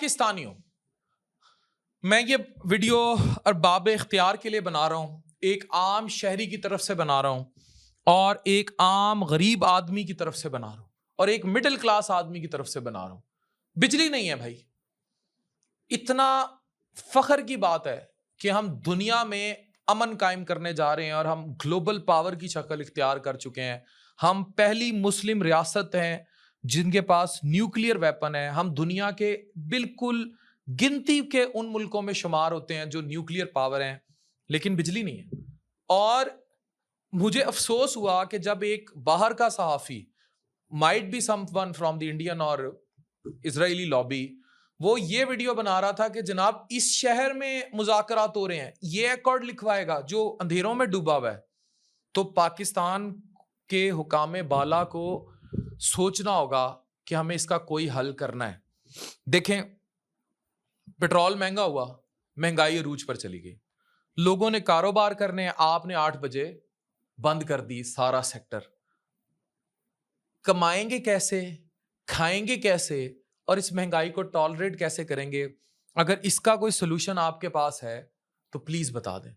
پاکستانیوں، میں یہ ویڈیو ارباب اختیار کے لیے بنا رہا ہوں، ایک عام شہری کی طرف سے بنا رہا ہوں اور ایک عام غریب آدمی کی طرف سے بنا رہا ہوں اور ایک مڈل کلاس آدمی کی طرف سے بنا رہا ہوں۔ بجلی نہیں ہے بھائی، اتنا فخر کی بات ہے کہ ہم دنیا میں امن قائم کرنے جا رہے ہیں اور ہم گلوبل پاور کی شکل اختیار کر چکے ہیں۔ ہم پہلی مسلم ریاست ہیں جن کے پاس نیوکلیئر ویپن ہے۔ ہم دنیا کے بالکل گنتی کے ان ملکوں میں شمار ہوتے ہیں جو نیوکلیئر پاور ہیں، لیکن بجلی نہیں ہے۔ اور مجھے افسوس ہوا کہ جب ایک باہر کا صحافی، might be someone from the Indian اور اسرائیلی لابی، وہ یہ ویڈیو بنا رہا تھا کہ جناب اس شہر میں مذاکرات ہو رہے ہیں، یہ ایکارڈ لکھوائے گا جو اندھیروں میں ڈوبا ہوا ہے، تو پاکستان کے حکام بالا کو سوچنا ہوگا کہ ہمیں اس کا کوئی حل کرنا ہے۔ دیکھیں، پیٹرول مہنگا ہوا، مہنگائی عروج پر چلی گئی، لوگوں نے کاروبار کرنے، آپ نے 8 بجے بند کر دی سارا سیکٹر۔ کمائیں گے کیسے، کھائیں گے کیسے اور اس مہنگائی کو ٹالریٹ کیسے کریں گے؟ اگر اس کا کوئی سلوشن آپ کے پاس ہے تو پلیز بتا دیں۔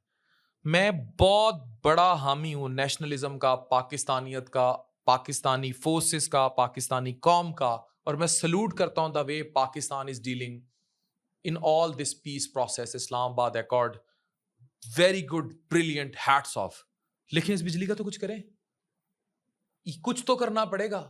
میں بہت بڑا حامی ہوں نیشنلزم کا، پاکستانیت کا، پاکستانی فورسز کا، پاکستانی قوم کا، اور میں سلوٹ کرتا ہوں the way Pakistan is dealing in all this peace process, Islamabad accord, very good, brilliant, hats off. لیکن اس بجلی کا تو کچھ کریں، کچھ تو کرنا پڑے گا۔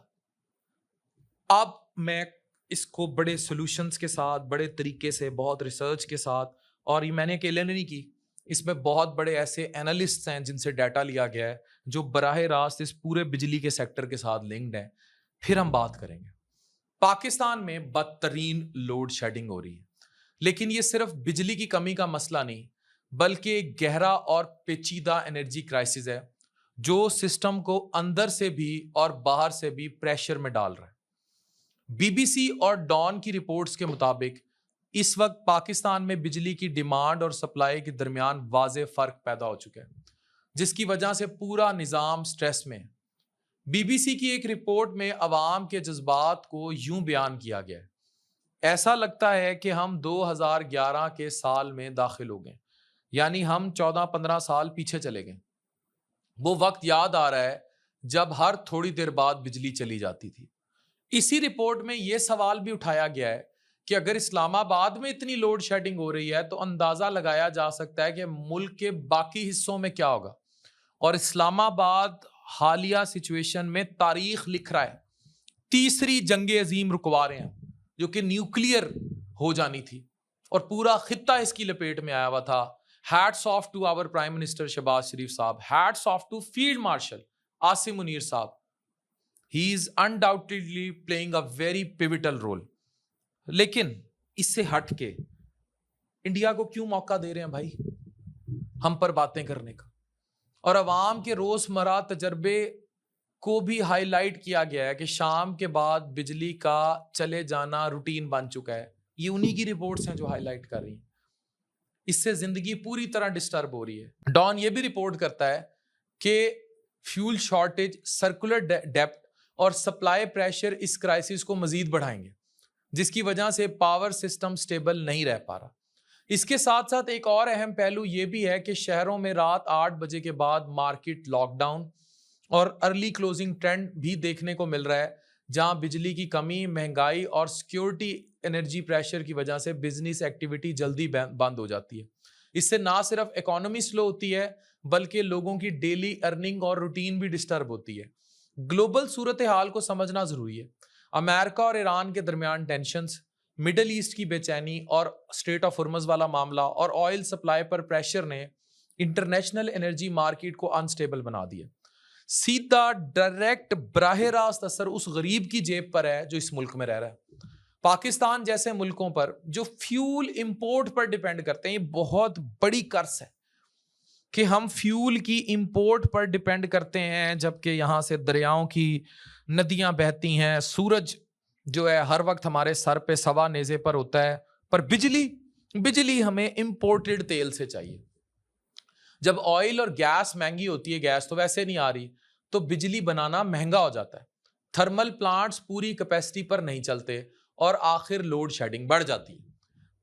اب میں اس کو بڑے سولوشنز کے ساتھ، بڑے طریقے سے، بہت ریسرچ کے ساتھ، اور یہ میں نے اکیلے نہیں کی، اس میں بہت بڑے ایسے اینالسٹس ہیں جن سے ڈیٹا لیا گیا ہے جو براہ راست اس پورے بجلی کے سیکٹر کے ساتھ لنکڈ ہیں۔ پھر ہم بات کریں گے۔ پاکستان میں بدترین لوڈ شیڈنگ ہو رہی ہے، لیکن یہ صرف بجلی کی کمی کا مسئلہ نہیں بلکہ ایک گہرا اور پیچیدہ انرجی کرائسس ہے جو سسٹم کو اندر سے بھی اور باہر سے بھی پریشر میں ڈال رہا ہے۔ بی بی سی اور ڈان کی رپورٹس کے مطابق اس وقت پاکستان میں بجلی کی ڈیمانڈ اور سپلائی کے درمیان واضح فرق پیدا ہو چکا ہے، جس کی وجہ سے پورا نظام سٹریس میں ہے۔ بی بی سی کی ایک رپورٹ میں عوام کے جذبات کو یوں بیان کیا گیا ہے: ایسا لگتا ہے کہ ہم 2011 کے سال میں داخل ہو گئے، یعنی ہم 14-15 سال پیچھے چلے گئے۔ وہ وقت یاد آ رہا ہے جب ہر تھوڑی دیر بعد بجلی چلی جاتی تھی۔ اسی رپورٹ میں یہ سوال بھی اٹھایا گیا ہے کہ اگر اسلام آباد میں اتنی لوڈ شیڈنگ ہو رہی ہے تو اندازہ لگایا جا سکتا ہے کہ ملک کے باقی حصوں میں کیا ہوگا۔ اور اسلام آباد حالیہ سچویشن میں تاریخ لکھ رہا ہے، تیسری جنگ عظیم رکوا رہے ہیں جو کہ نیوکلیئر ہو جانی تھی، اور پورا خطہ اس کی لپیٹ میں آیا ہوا تھا۔ Hats off to our prime minister Shehbaz Sharif sahib, hats off to field marshal Asim Munir sahib. He is undoubtedly playing a very pivotal role۔ لیکن اس سے ہٹ کے انڈیا کو کیوں موقع دے رہے ہیں بھائی ہم پر باتیں کرنے کا؟ اور عوام کے روزمرہ تجربے کو بھی ہائی لائٹ کیا گیا ہے کہ شام کے بعد بجلی کا چلے جانا روٹین بن چکا ہے۔ یہ انہی کی رپورٹس ہیں جو ہائی لائٹ کر رہی ہیں۔ اس سے زندگی پوری طرح ڈسٹرب ہو رہی ہے۔ ڈان یہ بھی رپورٹ کرتا ہے کہ فیول شارٹیج، سرکولر ڈیپتھ اور سپلائی پریشر اس کرائسس کو مزید بڑھائیں گے، جس کی وجہ سے پاور سسٹم سٹیبل نہیں رہ پا رہا۔ اس کے ساتھ ساتھ ایک اور اہم پہلو یہ بھی ہے کہ شہروں میں رات 8 بجے کے بعد مارکیٹ لاک ڈاؤن اور ارلی کلوزنگ ٹرینڈ بھی دیکھنے کو مل رہا ہے، جہاں بجلی کی کمی، مہنگائی اور سیکیورٹی انرجی پریشر کی وجہ سے بزنس ایکٹیویٹی جلدی بند ہو جاتی ہے۔ اس سے نہ صرف اکانومی سلو ہوتی ہے بلکہ لوگوں کی ڈیلی ارننگ اور روٹین بھی ڈسٹرب ہوتی ہے۔ گلوبل صورتحال کو سمجھنا ضروری ہے۔ امریکہ اور ایران کے درمیان ٹینشنز، مڈل ایسٹ کی بے چینی اور اسٹریٹ آف ہرمز والا معاملہ اور آئل سپلائی پر پریشر نے انٹرنیشنل انرجی مارکیٹ کو انسٹیبل بنا دیا۔ سیدھا ڈائریکٹ براہ راست اثر اس غریب کی جیب پر ہے جو اس ملک میں رہ رہا ہے۔ پاکستان جیسے ملکوں پر جو فیول امپورٹ پر ڈیپینڈ کرتے ہیں، یہ بہت بڑی قرض ہے کہ ہم فیول کی امپورٹ پر ڈیپینڈ کرتے ہیں، جبکہ یہاں سے دریاؤں کی ندیاں بہتی ہیں، سورج جو ہے ہر وقت ہمارے سر پہ سوا نیزے پر ہوتا ہے، پر بجلی ہمیں امپورٹڈ تیل سے چاہیے۔ جب آئل اور گیس مہنگی ہوتی ہے، گیس تو ویسے نہیں آ رہی، تو بجلی بنانا مہنگا ہو جاتا ہے، تھرمل پلانٹس پوری کیپیسٹی پر نہیں چلتے اور آخر لوڈ شیڈنگ بڑھ جاتی ہے۔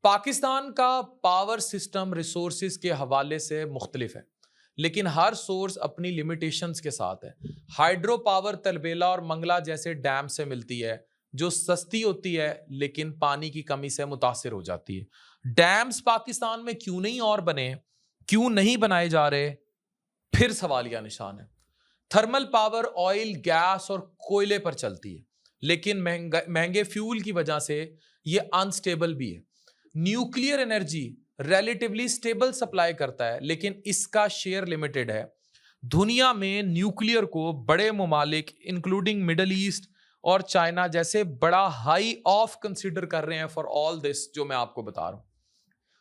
پاکستان کا پاور سسٹم ریسورسز کے حوالے سے مختلف ہے، لیکن ہر سورس اپنی لمیٹیشنز کے ساتھ ہے۔ ہائیڈرو پاور تلبیلا اور منگلا جیسے ڈیم سے ملتی ہے جو سستی ہوتی ہے لیکن پانی کی کمی سے متاثر ہو جاتی ہے۔ ڈیمز پاکستان میں کیوں نہیں اور بنے، کیوں نہیں بنائے جا رہے، پھر سوالیہ نشان ہے۔ تھرمل پاور آئل، گیس اور کوئلے پر چلتی ہے لیکن مہنگے فیول کی وجہ سے یہ انسٹیبل بھی ہے۔ Nuclear energy relatively stable supply کرتا ہے لیکن اس کا شیئر لمیٹڈ ہے۔ دنیا میں نیوکلیئر کو بڑے ممالک انکلوڈنگ مڈل ایسٹ اور چائنا جیسے بڑا ہائی آف کنسیڈر کر رہے ہیں فار آل دس جو میں آپ کو بتا رہا ہوں۔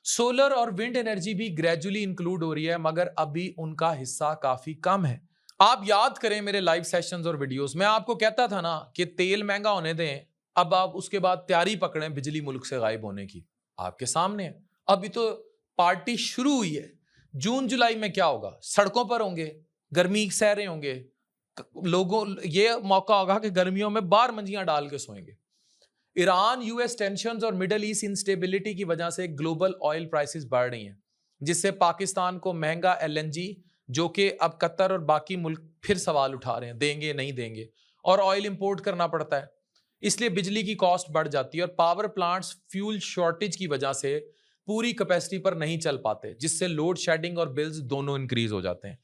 سولر اور ونڈ انرجی بھی گریجولی انکلوڈ ہو رہی ہے مگر ابھی ان کا حصہ کافی کم ہے۔ آپ یاد کریں میرے لائیو سیشنز اور ویڈیوز میں آپ کو کہتا تھا نا کہ تیل مہنگا ہونے دیں، اب آپ اس کے بعد تیاری پکڑیں بجلی ملک سے غائب ہونے کی۔ آپ کے سامنے ہے، ابھی تو پارٹی شروع ہوئی ہے۔ جون جولائی میں کیا ہوگا؟ سڑکوں پر ہوں گے، گرمی سہ رہے ہوں گے لوگوں، یہ موقع ہوگا کہ گرمیوں میں باہر منجیاں ڈال کے سوئیں گے۔ ایران یو ایس ٹینشنز اور مڈل ایسٹ انسٹیبلٹی کی وجہ سے گلوبل آئل پرائسز بڑھ رہی ہیں جس سے پاکستان کو مہنگا ایل این جی، جو کہ اب قطر اور باقی ملک پھر سوال اٹھا رہے ہیں دیں گے نہیں دیں گے، اور آئل امپورٹ کرنا پڑتا ہے، اس لیے بجلی کی کاسٹ بڑھ جاتی ہے اور پاور پلانٹس فیول شارٹیج کی وجہ سے پوری کیپیسٹی پر نہیں چل پاتے جس سے لوڈ شیڈنگ اور بلز دونوں انکریز ہو جاتے ہیں۔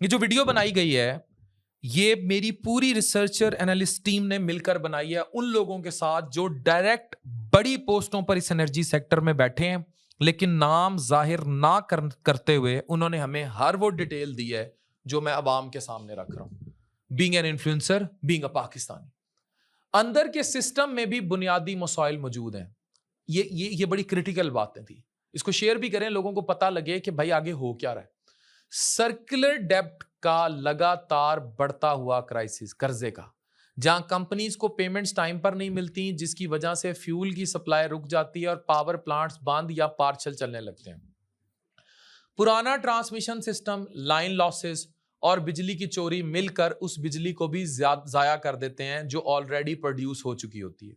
یہ جو ویڈیو بنائی گئی ہے یہ میری پوری ریسرچر انالسٹ ٹیم نے مل کر بنائی ہے ان لوگوں کے ساتھ جو ڈائریکٹ بڑی پوسٹوں پر اس انرجی سیکٹر میں بیٹھے ہیں، لیکن نام ظاہر نہ کرتے ہوئے انہوں نے ہمیں ہر وہ ڈیٹیل دی ہے جو میں عوام کے سامنے رکھ رہا ہوں۔ Being an influencer, being a Pakistani, اندر کے سسٹم میں بھی بنیادی مسائل موجود ہیں۔ یہ بڑی کریٹیکل باتیں تھی، اس کو شیئر بھی کریں لوگوں کو پتہ لگے کہ بھائی آگے ہو کیا رہا ہے۔ سرکولر ڈیبٹ کا لگاتار بڑھتا ہوا کرائسس، قرضے کا، جہاں کمپنیز کو پیمنٹس ٹائم پر نہیں ملتی جس کی وجہ سے فیول کی سپلائی رک جاتی ہے اور پاور پلانٹس بند یا پارشل چلنے لگتے ہیں۔ پرانا ٹرانسمیشن سسٹم، لائن لاسز اور بجلی کی چوری مل کر اس بجلی کو بھی ضائع کر دیتے ہیں جو آلریڈی پروڈیوس ہو چکی ہوتی ہے۔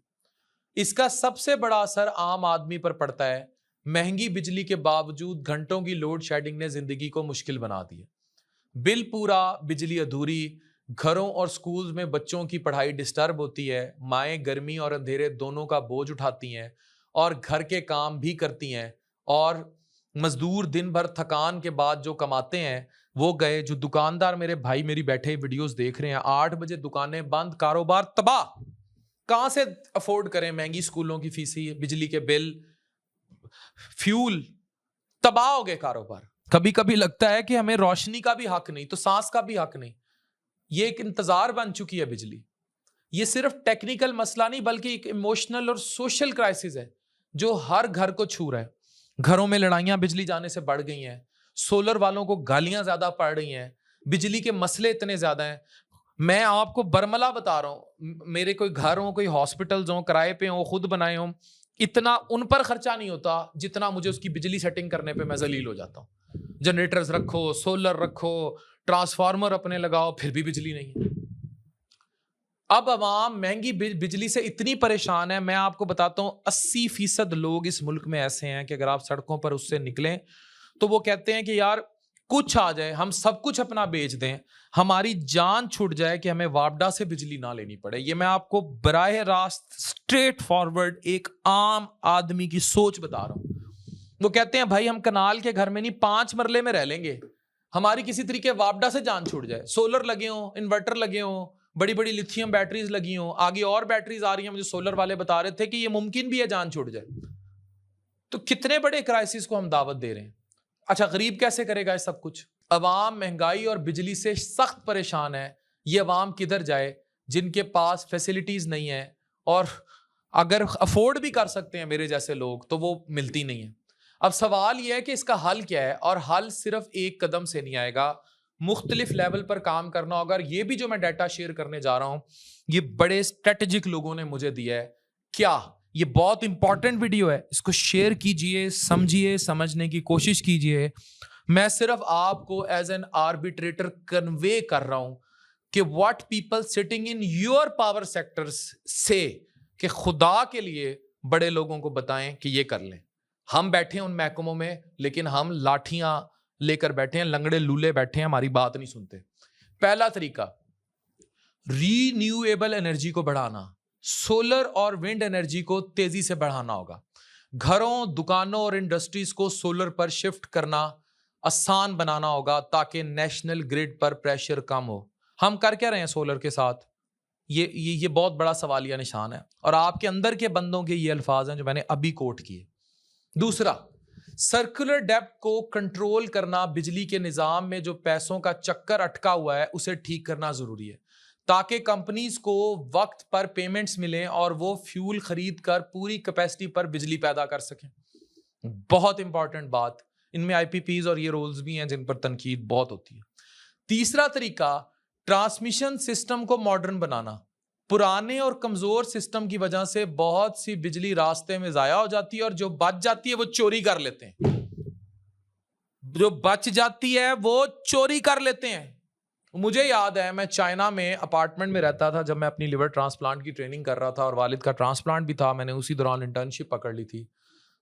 اس کا سب سے بڑا اثر عام آدمی پر پڑتا ہے۔ مہنگی بجلی کے باوجود گھنٹوں کی لوڈ شیڈنگ نے زندگی کو مشکل بنا دی ہے۔ بل پورا، بجلی ادھوری، گھروں اور سکولز میں بچوں کی پڑھائی ڈسٹرب ہوتی ہے، مائیں گرمی اور اندھیرے دونوں کا بوجھ اٹھاتی ہیں اور گھر کے کام بھی کرتی ہیں، اور مزدور دن بھر تھکان کے بعد جو کماتے ہیں وہ گئے، جو دکاندار میرے بھائی میری بیٹھے ویڈیوز دیکھ رہے ہیں 8 بجے دکانیں بند، کاروبار تباہ، کہاں سے افورڈ کریں مہنگی سکولوں کی فیسیں، بجلی کے بل، فیول، تباہ ہو گئے کاروبار۔ کبھی کبھی لگتا ہے کہ ہمیں روشنی کا بھی حق نہیں تو سانس کا بھی حق نہیں، یہ ایک انتظار بن چکی ہے بجلی۔ یہ صرف ٹیکنیکل مسئلہ نہیں بلکہ ایک ایموشنل اور سوشل کرائسس ہے جو ہر گھر کو چھو رہا ہے۔ گھروں میں لڑائیاں بجلی جانے سے بڑھ گئی ہیں، سولر والوں کو گالیاں زیادہ پڑ رہی ہیں، بجلی کے مسئلے اتنے زیادہ ہیں۔ میں آپ کو برملا بتا رہا ہوں، میرے کوئی گھر ہوں، کوئی ہاسپٹلز ہوں، کرائے پہ ہوں، خود بنائے ہوں، اتنا ان پر خرچہ نہیں ہوتا جتنا مجھے اس کی بجلی سیٹنگ کرنے پہ میں ذلیل ہو جاتا ہوں۔ جنریٹرز رکھو، سولر رکھو، ٹرانسفارمر اپنے لگاؤ، پھر بھی بجلی نہیں ہے۔ اب عوام مہنگی بجلی سے اتنی پریشان ہے، میں آپ کو بتاتا ہوں 80% لوگ اس ملک میں ایسے ہیں کہ اگر آپ سڑکوں پر اس سے نکلیں تو وہ کہتے ہیں کہ یار کچھ آ جائے، ہم سب کچھ اپنا بیچ دیں، ہماری جان چھوٹ جائے کہ ہمیں وابڈا سے بجلی نہ لینی پڑے۔ یہ میں آپ کو براہ راست اسٹریٹ فارورڈ ایک عام آدمی کی سوچ بتا رہا ہوں۔ وہ کہتے ہیں بھائی ہم کنال کے گھر میں نہیں 5 مرلے میں رہ لیں گے، ہماری کسی طریقے وابڈا سے جان چھوٹ جائے، سولر لگے ہوں، انورٹر لگے ہوں، بڑی بڑی لیتھیم بیٹریز لگی ہوں، آگے اور بیٹریز آ رہی ہیں، مجھے سولر والے بتا رہے تھے کہ یہ ممکن بھی ہے جان چھوٹ جائے۔ تو کتنے بڑے کرائسس کو ہم دعوت دے رہے ہیں۔ اچھا غریب کیسے کرے گا یہ سب کچھ؟ عوام مہنگائی اور بجلی سے سخت پریشان ہے۔ یہ عوام کدھر جائے جن کے پاس فیسلٹیز نہیں ہیں، اور اگر افورڈ بھی کر سکتے ہیں میرے جیسے لوگ تو وہ ملتی نہیں ہیں۔ اب سوال یہ ہے کہ اس کا حل کیا ہے، اور حل صرف ایک قدم سے نہیں آئے گا، مختلف لیول پر کام کرنا ہوگا۔ اور یہ بھی جو میں ڈیٹا شیئر کرنے جا رہا ہوں یہ بڑے اسٹریٹجک لوگوں نے مجھے دیا ہے۔ کیا یہ بہت امپورٹنٹ ویڈیو ہے، اس کو شیئر کیجئے، سمجھیے، سمجھنے کی کوشش کیجئے۔ میں صرف آپ کو ایز این آربیٹریٹر کنوے کر رہا ہوں کہ what people sitting in your power sectors سے، کہ خدا کے لیے بڑے لوگوں کو بتائیں کہ یہ کر لیں۔ ہم بیٹھے ہیں ان محکموں میں لیکن ہم لاٹھیاں لے کر بیٹھے ہیں, لنگڑے لولے بیٹھے ہیں, ہماری بات نہیں سنتے. پہلا طریقہ رینیویبل انرجی کو بڑھانا, سولر اور ونڈ انرجی کو تیزی سے بڑھانا ہوگا. گھروں, دکانوں اور انڈسٹریز کو سولر پر شفٹ کرنا آسان بنانا ہوگا تاکہ نیشنل گریڈ پر پریشر کم ہو. ہم کر کیا رہے ہیں سولر کے ساتھ؟ یہ بہت بڑا سوالیہ نشان ہے, اور آپ کے اندر کے بندوں کے یہ الفاظ ہیں جو میں نے ابھی کوٹ کیے. دوسرا, سرکولر ڈیپٹ کو کنٹرول کرنا, بجلی کے نظام میں جو پیسوں کا چکر اٹکا ہوا ہے اسے ٹھیک کرنا ضروری ہے تاکہ کمپنیز کو وقت پر پیمنٹس ملیں اور وہ فیول خرید کر پوری کیپیسٹی پر بجلی پیدا کر سکیں. بہت امپورٹنٹ بات, ان میں آئی پی پیز اور یہ رولز بھی ہیں جن پر تنقید بہت ہوتی ہے. تیسرا طریقہ ٹرانسمیشن سسٹم کو ماڈرن بنانا. پرانے اور کمزور سسٹم کی وجہ سے بہت سی بجلی راستے میں ضائع ہو جاتی ہے اور جو بچ جاتی ہے وہ چوری کر لیتے ہیں. جو بچ جاتی ہے وہ چوری کر لیتے ہیں. مجھے یاد ہے میں چائنا میں اپارٹمنٹ میں رہتا تھا جب میں اپنی لیور ٹرانسپلانٹ کی ٹریننگ کر رہا تھا, اور والد کا ٹرانسپلانٹ بھی تھا. میں نے اسی دوران انٹرنشپ پکڑ لی تھی.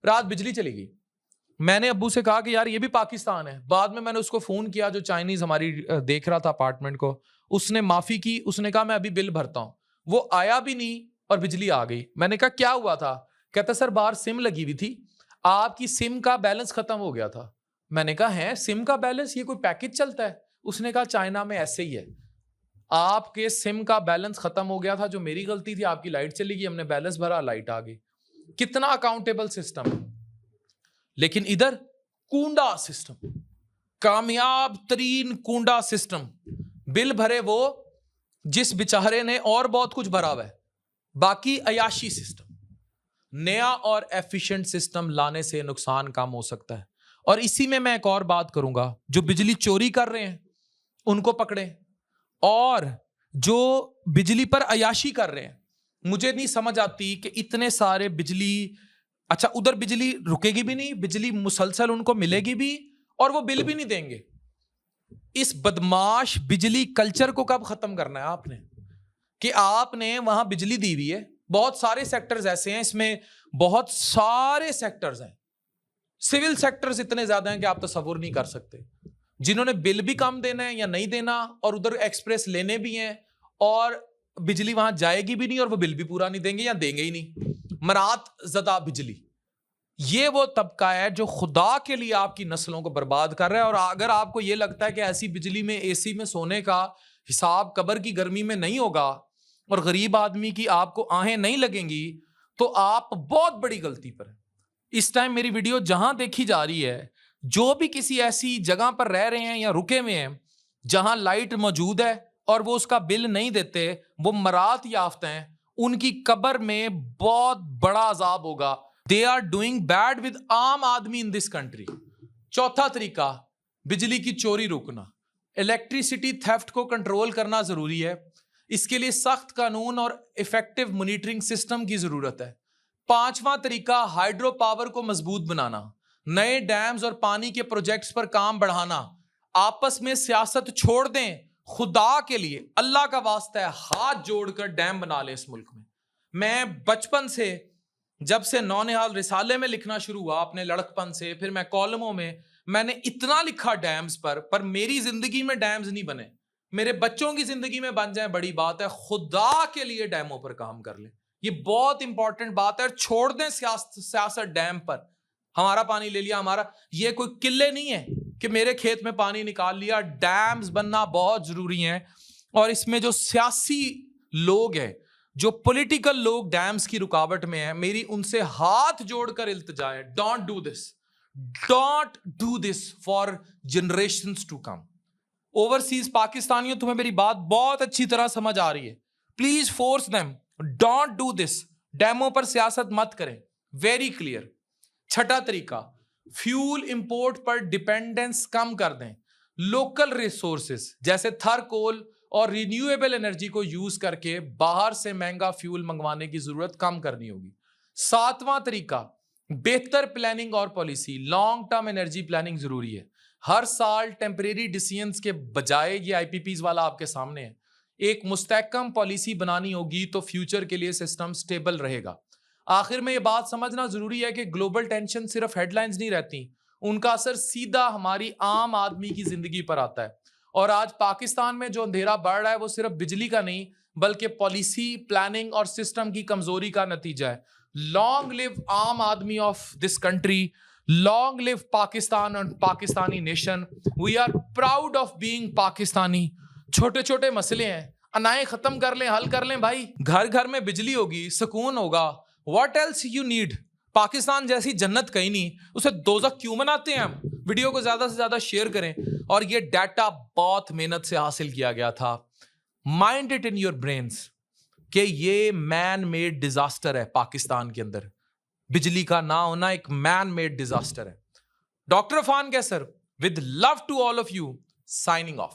رات بجلی چلی گئی. میں نے ابو سے کہا کہ یار یہ بھی پاکستان ہے. بعد میں نے اس کو فون کیا جو چائنیز ہماری دیکھ رہا تھا اپارٹمنٹ کو, اس نے معافی کی, اس نے کہا میں ابھی بل بھرتا ہوں. وہ آیا بھی نہیں اور بجلی آ گئی. میں نے کہا کیا ہوا تھا؟ کہتا سر باہر سم لگی ہوئی تھی, آپ کی سم کا بیلنس ختم ہو گیا تھا. میں نے کہا ہے سم کا بیلنس, یہ کوئی پیکج چلتا ہے؟ اس نے کہا چائنا میں ایسے ہی ہے, آپ کے سم کا بیلنس ختم ہو گیا تھا, جو میری غلطی تھی, آپ کی لائٹ چلی گئی, ہم نے بیلنس بھرا, لائٹ آ گئی. کتنا اکاؤنٹیبل سسٹم. لیکن ادھر کونڈا سسٹم, کامیاب ترین کونڈا سسٹم. بل بھرے وہ جس بیچارے نے اور بہت کچھ بھرا ہوا ہے, باقی عیاشی سسٹم. نیا اور ایفیشنٹ سسٹم لانے سے نقصان کم ہو سکتا ہے. اور اسی میں ایک اور بات کروں گا, جو بجلی چوری کر رہے ہیں ان کو پکڑیں, اور جو بجلی پر عیاشی کر رہے ہیں. مجھے نہیں سمجھ آتی کہ اتنے سارے بجلی, اچھا ادھر بجلی رکے گی بھی نہیں, بجلی مسلسل ان کو ملے گی بھی, اور وہ بل بھی نہیں دیں گے. اس بدماش بجلی کلچر کو کب ختم کرنا ہے آپ نے؟ کہ آپ نے وہاں بجلی دی ہوئی ہے, بہت سارے سیکٹرز ایسے ہیں, اس میں بہت سارے سیکٹرز ہیں, سول سیکٹرز اتنے زیادہ ہیں کہ آپ تصور نہیں کر سکتے, جنہوں نے بل بھی کم دینا ہے یا نہیں دینا, اور ادھر ایکسپریس لینے بھی ہیں, اور بجلی وہاں جائے گی بھی نہیں, اور وہ بل بھی پورا نہیں دیں گے یا دیں گے ہی نہیں. مرات زدہ بجلی. یہ وہ طبقہ ہے جو خدا کے لیے آپ کی نسلوں کو برباد کر رہا ہے. اور اگر آپ کو یہ لگتا ہے کہ ایسی بجلی میں اے سی میں سونے کا حساب قبر کی گرمی میں نہیں ہوگا اور غریب آدمی کی آپ کو آہیں نہیں لگیں گی, تو آپ بہت بڑی غلطی پر ہیں. اس ٹائم میری ویڈیو جہاں دیکھی جا رہی ہے, جو بھی کسی ایسی جگہ پر رہ رہے ہیں یا رکے ہوئے ہیں جہاں لائٹ موجود ہے اور وہ اس کا بل نہیں دیتے, وہ مرات یافتہ ہیں, ان کی قبر میں بہت بڑا عذاب ہوگا. They are doing bad with عام آدمی in this country. چوتھا طریقہ بجلی کی چوری روکنا. الیکٹریسٹی تھیفٹ کو کنٹرول کرنا ضروری ہے. اس کے لیے سخت قانون اور ایفیکٹو مانیٹرنگ سسٹم کی ضرورت ہے. پانچواں طریقہ ہائیڈرو پاور کو مضبوط بنانا, نئے ڈیمز اور پانی کے پروجیکٹس پر کام بڑھانا. آپس میں سیاست چھوڑ دیں, خدا کے لیے اللہ کا واسطہ ہے, ہاتھ جوڑ کر ڈیم بنا لیں اس ملک میں. میں بچپن سے, جب سے نونہال رسالے میں لکھنا شروع ہوا اپنے لڑکپن سے, پھر میں کالموں میں نے اتنا لکھا ڈیمز پر میری زندگی میں ڈیمز نہیں بنے. میرے بچوں کی زندگی میں بن جائیں بڑی بات ہے. خدا کے لیے ڈیموں پر کام کر لیں, یہ بہت امپورٹنٹ بات ہے. چھوڑ دیں سیاست ڈیم پر, ہمارا پانی لے لیا ہمارا. یہ کوئی قلعے نہیں ہے کہ میرے کھیت میں پانی نکال لیا. ڈیمز بننا بہت ضروری ہیں, اور اس میں جو سیاسی لوگ ہیں, جو پولیٹیکل لوگ ڈیمز کی رکاوٹ میں ہیں, میری ان سے ہاتھ جوڑ کر التجا ہے, don't do this for generations to come. Overseas پاکستانیوں, تمہیں میری بات بہت اچھی طرح سمجھ آ رہی ہے, please force them, don't do this. ڈیموں پر سیاست مت کریں, ویری کلیئر. چھٹا طریقہ فیول امپورٹ پر ڈیپینڈنس کم کر دیں. لوکل ریسورسز جیسے تھر کول اور رینیویبل انرجی کو یوز کر کے باہر سے مہنگا فیول منگوانے کی ضرورت کم کرنی ہوگی. ساتواں طریقہ بہتر پلاننگ اور policy. Long term energy planning ضروری ہے. ہر سال ٹیمپریری ڈیسیژنز کے بجائے, یہ آئی پی پیز والا آپ کے سامنے ہے, ایک مستحکم پالیسی بنانی ہوگی تو فیوچر کے لیے سسٹم سٹیبل رہے گا. آخر میں یہ بات سمجھنا ضروری ہے کہ گلوبل ٹینشن صرف ہیڈ لائنز نہیں رہتی، ان کا اثر سیدھا ہماری عام آدمی کی زندگی پر آتا ہے. اور آج پاکستان میں جو اندھیرا بڑھ رہا ہے وہ صرف بجلی کا نہیں بلکہ پالیسی، پلاننگ اور سسٹم کی کمزوری کا نتیجہ ہے. لانگ لیو عام آدمی of this country, long live Pakistan اور Pakistani nation. We are proud of being Pakistani. چھوٹے چھوٹے مسئلے ہیں، انائیں ختم کر لیں، حل کر لیں بھائی. گھر گھر میں بجلی ہوگی، سکون ہوگا. What else you need? Pakistan جیسی جنت کہیں نہیں، اسے دوزخ کیوں مناتے ہیں ہم؟ ویڈیو کو زیادہ سے زیادہ شیئر کریں. اور یہ ڈیٹا بہت محنت سے حاصل کیا گیا تھا. Mind it in your brains کہ یہ مین میڈ ڈیزاسٹر ہے. پاکستان کے اندر بجلی کا نہ ہونا ایک مین میڈ ڈیزاسٹر ہے. Doctor Irfan Qaiser with love to all of you, signing of.